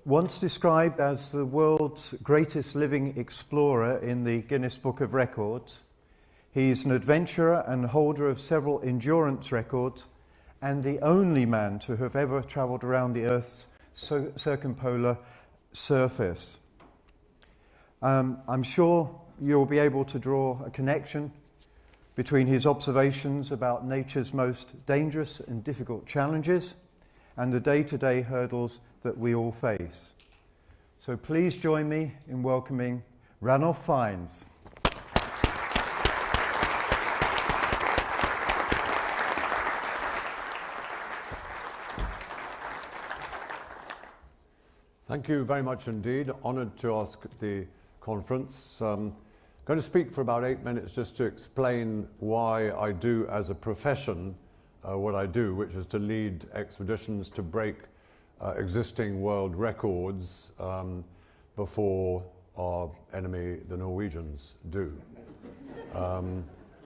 Once described as the world's greatest living explorer in the Guinness Book of Records, he's an adventurer and holder of several endurance records and the only man to have ever travelled around the Earth's circumpolar surface. I'm sure you'll be able to draw a connection between his observations about nature's most dangerous and difficult challenges and the day-to-day hurdles that we all face. So please join me in welcoming Ranulph Fiennes. Thank you very much indeed. Honoured to ask the conference. I'm going to speak for about 8 minutes just to explain why I do as a profession what I do, which is to lead expeditions to break existing world records before our enemy, the Norwegians, do.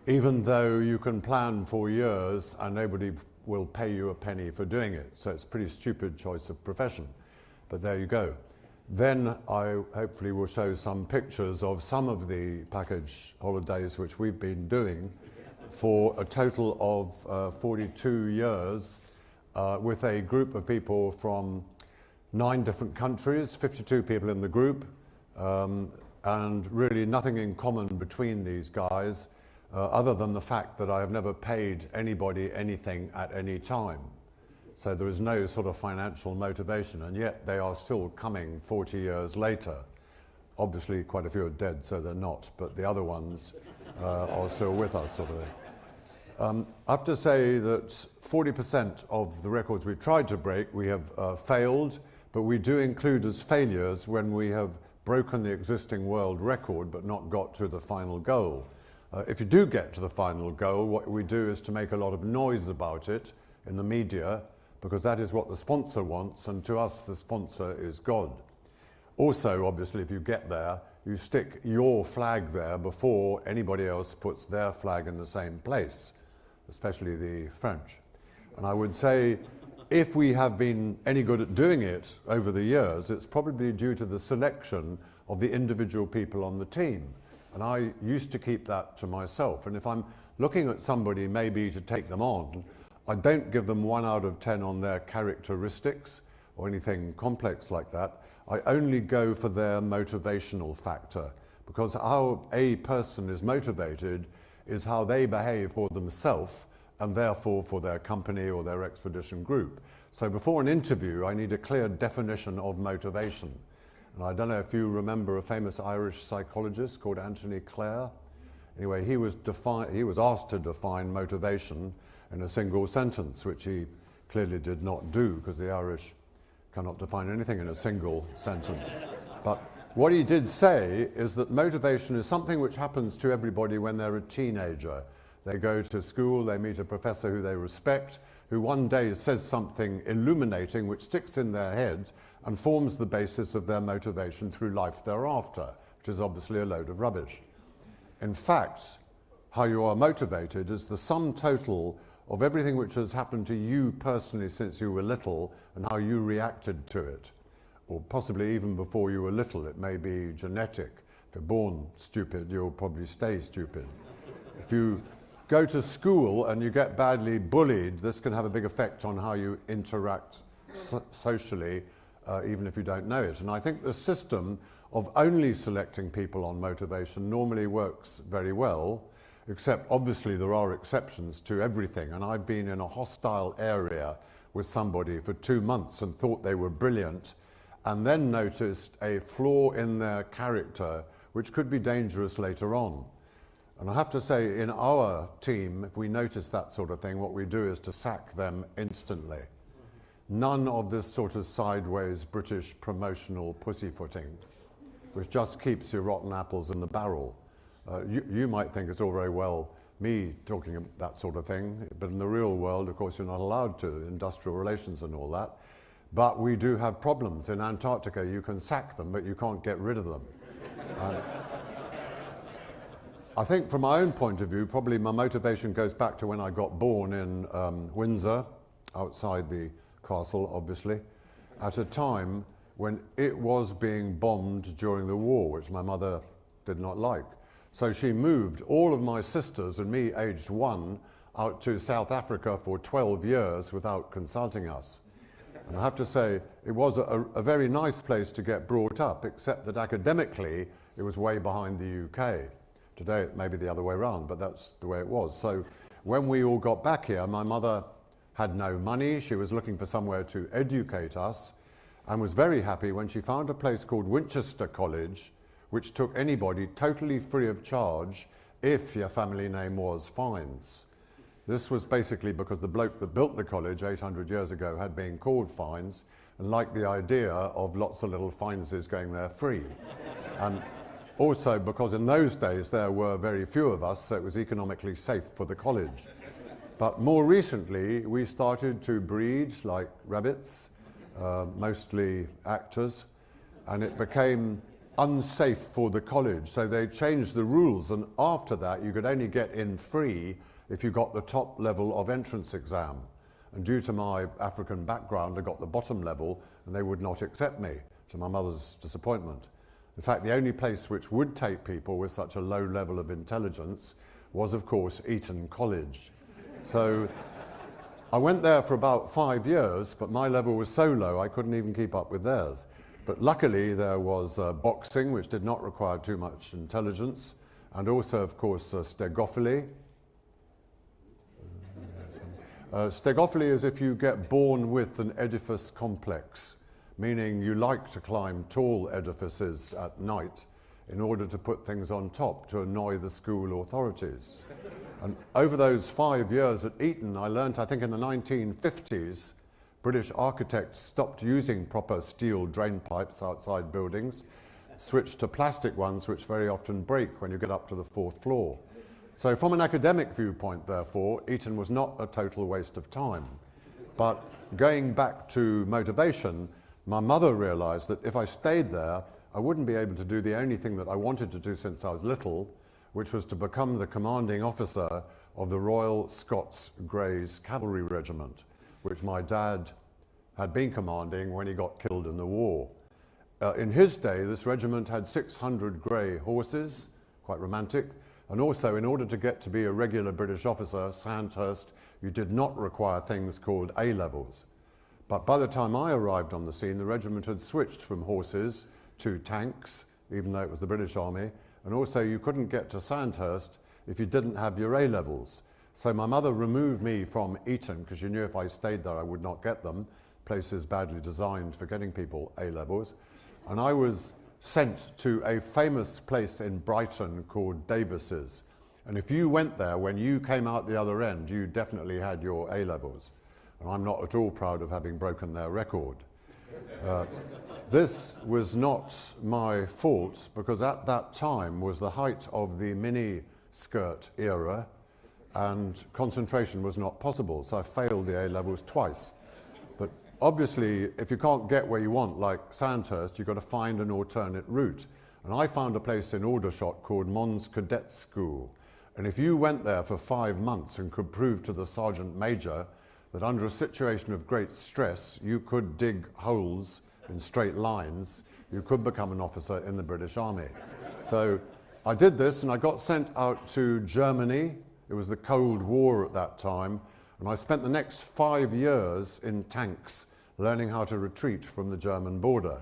Even though you can plan for years and nobody will pay you a penny for doing it. So it's a pretty stupid choice of profession. But there you go. Then I hopefully will show some pictures of some of the package holidays which we've been doing for a total of 42 years with a group of people from 9 different countries, 52 people in the group, and really nothing in common between these guys other than the fact that I have never paid anybody anything at any time. So there is no sort of financial motivation, and yet they are still coming 40 years later. Obviously, quite a few are dead, so they're not, but the other ones are still with us, sort of thing. I have to say that 40% of the records we've tried to break, we have failed, but we do include as failures when we have broken the existing world record but not got to the final goal. If you do get to the final goal, what we do is to make a lot of noise about it in the media, because that is what the sponsor wants, and to us the sponsor is God. Also, obviously, if you get there, you stick your flag there before anybody else puts their flag in the same place, especially the French. And I would say, if we have been any good at doing it over the years, it's probably due to the selection of the individual people on the team. And I used to keep that to myself. And if I'm looking at somebody maybe to take them on, I don't give them 1 out of 10 on their characteristics or anything complex like that. I only go for their motivational factor, because how a person is motivated is how they behave for themselves and therefore for their company or their expedition group. So before an interview, I need a clear definition of motivation. And I don't know if you remember a famous Irish psychologist called Anthony Clare. Anyway, he was asked to define motivation in a single sentence, which he clearly did not do, because the Irish cannot define anything in a single sentence. But what he did say is that motivation is something which happens to everybody when they're a teenager. They go to school, they meet a professor who they respect, who one day says something illuminating which sticks in their head and forms the basis of their motivation through life thereafter, which is obviously a load of rubbish. In fact, how you are motivated is the sum total of everything which has happened to you personally since you were little and how you reacted to it. Or possibly even before you were little, it may be genetic. If you're born stupid, you'll probably stay stupid. If you go to school and you get badly bullied, this can have a big effect on how you interact socially, even if you don't know it. And I think the system of only selecting people on motivation normally works very well, except obviously there are exceptions to everything. And I've been in a hostile area with somebody for 2 months and thought they were brilliant, and then noticed a flaw in their character which could be dangerous later on. And I have to say, in our team, if we notice that sort of thing, what we do is to sack them instantly. None of this sort of sideways British promotional pussyfooting, which just keeps your rotten apples in the barrel. You might think it's all very well me talking about that sort of thing, but in the real world, of course, you're not allowed to, industrial relations and all that. But we do have problems. In Antarctica, you can sack them, but you can't get rid of them. I think from my own point of view, probably my motivation goes back to when I got born in Windsor, outside the castle, obviously, at a time when it was being bombed during the war, which my mother did not like. So she moved all of my sisters and me, aged 1, out to South Africa for 12 years without consulting us. And I have to say, it was a very nice place to get brought up, except that academically, it was way behind the UK. Today, it may be the other way around, but that's the way it was. So when we all got back here, my mother had no money. She was looking for somewhere to educate us and was very happy when she found a place called Winchester College, which took anybody totally free of charge if your family name was Fiennes. This was basically because the bloke that built the college 800 years ago had been called Fiennes and liked the idea of lots of little Fienneses going there free. And also because in those days there were very few of us, so it was economically safe for the college. But more recently, we started to breed like rabbits, mostly actors, and it became unsafe for the college. So they changed the rules, and after that, you could only get in free if you got the top level of entrance exam. And due to my African background, I got the bottom level, and they would not accept me, to my mother's disappointment. In fact, the only place which would take people with such a low level of intelligence was, of course, Eton College. So I went there for about 5 years, but my level was so low I couldn't even keep up with theirs. But luckily there was boxing, which did not require too much intelligence, and also, of course, stegophily. Stegophily is if you get born with an edifice complex, meaning you like to climb tall edifices at night in order to put things on top to annoy the school authorities. And over those 5 years at Eton, I learnt, I think in the 1950s, British architects stopped using proper steel drain pipes outside buildings, switched to plastic ones which very often break when you get up to the 4th floor. So from an academic viewpoint, therefore, Eton was not a total waste of time. But going back to motivation, my mother realised that if I stayed there, I wouldn't be able to do the only thing that I wanted to do since I was little, which was to become the commanding officer of the Royal Scots Greys Cavalry Regiment, which my dad had been commanding when he got killed in the war. In his day, this regiment had 600 grey horses, quite romantic, and also in order to get to be a regular British officer, Sandhurst, you did not require things called A-levels. But by the time I arrived on the scene, the regiment had switched from horses to tanks, even though it was the British Army, and also you couldn't get to Sandhurst if you didn't have your A-levels. So my mother removed me from Eton because she knew if I stayed there I would not get them. Places badly designed for getting people A-levels. And I was sent to a famous place in Brighton called Davis's. And if you went there, when you came out the other end, you definitely had your A-levels. And I'm not at all proud of having broken their record. This was not my fault because at that time was the height of the mini-skirt era and concentration was not possible, so I failed the A-levels twice. But obviously, if you can't get where you want, like Sandhurst, you've got to find an alternate route. And I found a place in Aldershot called Mons Cadet School. And if you went there for 5 months and could prove to the Sergeant Major that under a situation of great stress, you could dig holes in straight lines, you could become an officer in the British Army. So I did this and I got sent out to Germany. It was the Cold War at that time, and I spent the next 5 years in tanks learning how to retreat from the German border.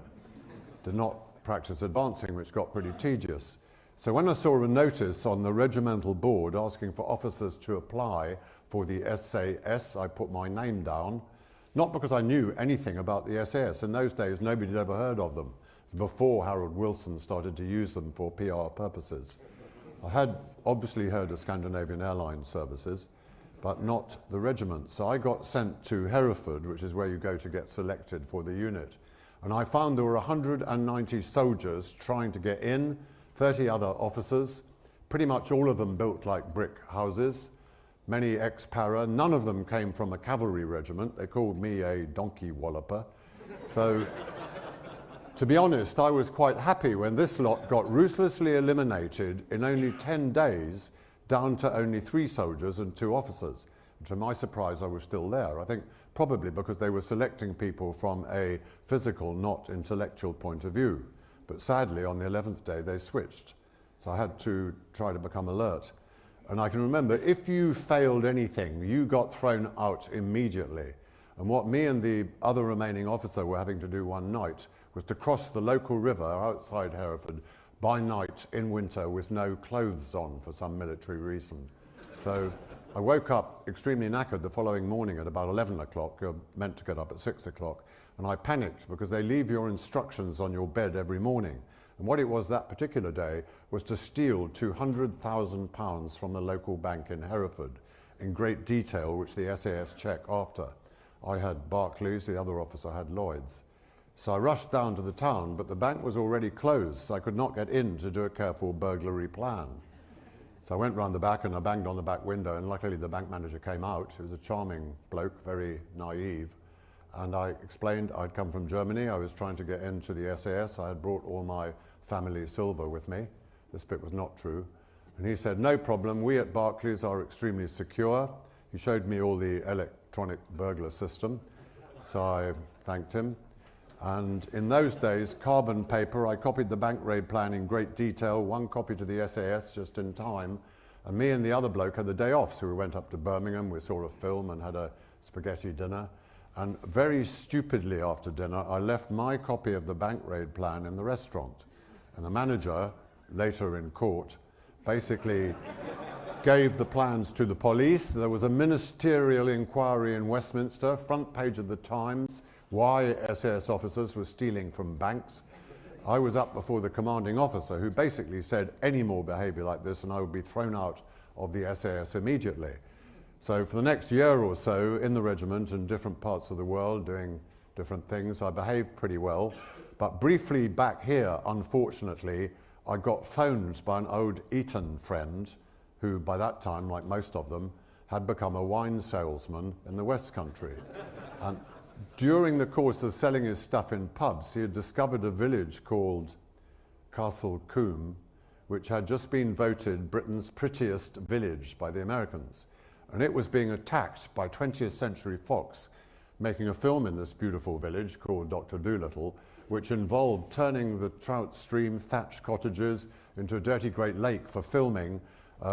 Did not practice advancing, which got pretty tedious. So when I saw a notice on the regimental board asking for officers to apply for the SAS, I put my name down, not because I knew anything about the SAS. In those days, nobody had ever heard of them. Before Harold Wilson started to use them for PR purposes. I had obviously heard of Scandinavian Airline Services, but not the regiment. So I got sent to Hereford, which is where you go to get selected for the unit. And I found there were 190 soldiers trying to get in, 30 other officers, pretty much all of them built like brick houses, many ex-para. None of them came from a cavalry regiment. They called me a donkey walloper. So to be honest, I was quite happy when this lot got ruthlessly eliminated in only 10 days, down to only 3 soldiers and 2 officers. To my surprise, I was still there. I think probably because they were selecting people from a physical, not intellectual point of view. But sadly, on the 11th day, they switched. So I had to try to become alert. And I can remember, if you failed anything, you got thrown out immediately. And what me and the other remaining officer were having to do one night was to cross the local river outside Hereford by night in winter with no clothes on for some military reason. So I woke up extremely knackered the following morning at about 11 o'clock. You're meant to get up at 6 o'clock. And I panicked because they leave your instructions on your bed every morning. And what it was that particular day was to steal £200,000 from the local bank in Hereford in great detail, which the SAS checked after. I had Barclays, the other officer had Lloyd's. So I rushed down to the town, but the bank was already closed, so I could not get in to do a careful burglary plan. So I went round the back and I banged on the back window, and luckily the bank manager came out. He was a charming bloke, very naive. And I explained I'd come from Germany. I was trying to get into the SAS. I had brought all my family silver with me. This bit was not true. And he said, no problem, we at Barclays are extremely secure. He showed me all the electronic burglar system. So I thanked him. And in those days, carbon paper, I copied the bank raid plan in great detail, one copy to the SAS just in time. And me and the other bloke had the day off, so we went up to Birmingham, we saw a film and had a spaghetti dinner. And very stupidly after dinner, I left my copy of the bank raid plan in the restaurant. And the manager, later in court, basically gave the plans to the police. There was a ministerial inquiry in Westminster, front page of the Times, why SAS officers were stealing from banks. I was up before the commanding officer, who basically said any more behaviour like this and I would be thrown out of the SAS immediately. So for the next year or so in the regiment in different parts of the world doing different things, I behaved pretty well. But briefly back here, unfortunately, I got phoned by an old Eton friend who by that time, like most of them, had become a wine salesman in the West Country. And during the course of selling his stuff in pubs, he had discovered a village called Castle Combe, which had just been voted Britain's prettiest village by the Americans. And it was being attacked by 20th Century Fox, making a film in this beautiful village called Dr. Dolittle, which involved turning the trout stream thatched cottages into a dirty Great Lake for filming,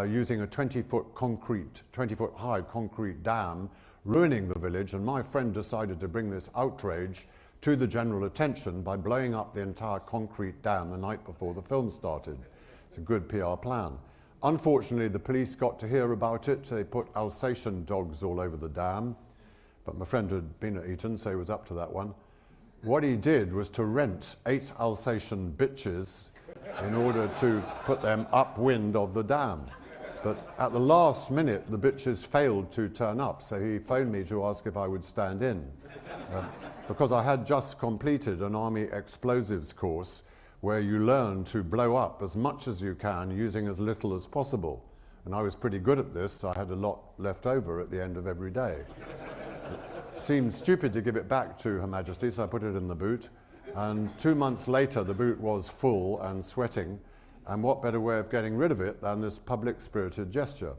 using a 20-foot high concrete dam, ruining the village. And my friend decided to bring this outrage to the general attention by blowing up the entire concrete dam the night before the film started. It's a good PR plan. Unfortunately, the police got to hear about it, so they put Alsatian dogs all over the dam. But my friend had been at Eton, so he was up to that one. What he did was to rent 8 Alsatian bitches in order to put them upwind of the dam. But at the last minute, the bitches failed to turn up, so he phoned me to ask if I would stand in. Because I had just completed an Army explosives course where you learn to blow up as much as you can using as little as possible. And I was pretty good at this, so I had a lot left over at the end of every day. It seemed stupid to give it back to Her Majesty, so I put it in the boot. And 2 months later, the boot was full and sweating. And what better way of getting rid of it than this public-spirited gesture?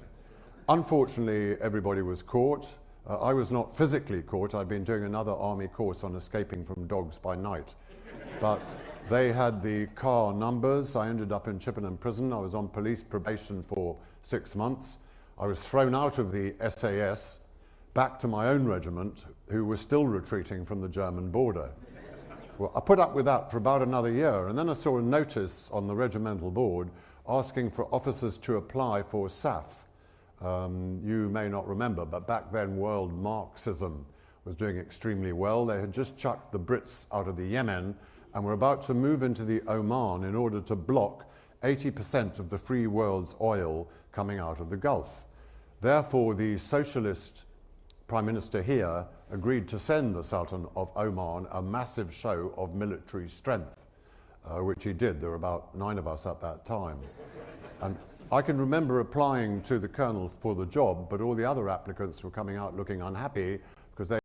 Unfortunately, everybody was caught. I was not physically caught. I'd been doing another army course on escaping from dogs by night. But they had the car numbers. I ended up in Chippenham Prison. I was on police probation for 6 months. I was thrown out of the SAS, back to my own regiment, who was still retreating from the German border. Well, I put up with that for about another year, and then I saw a notice on the regimental board asking for officers to apply for SAF. You may not remember, but back then world Marxism was doing extremely well. They had just chucked the Brits out of the Yemen and were about to move into the Oman in order to block 80% of the free world's oil coming out of the Gulf. Therefore, the socialist Prime Minister here agreed to send the Sultan of Oman a massive show of military strength, which he did. There were about 9 of us at that time. And I can remember applying to the colonel for the job, but all the other applicants were coming out looking unhappy because they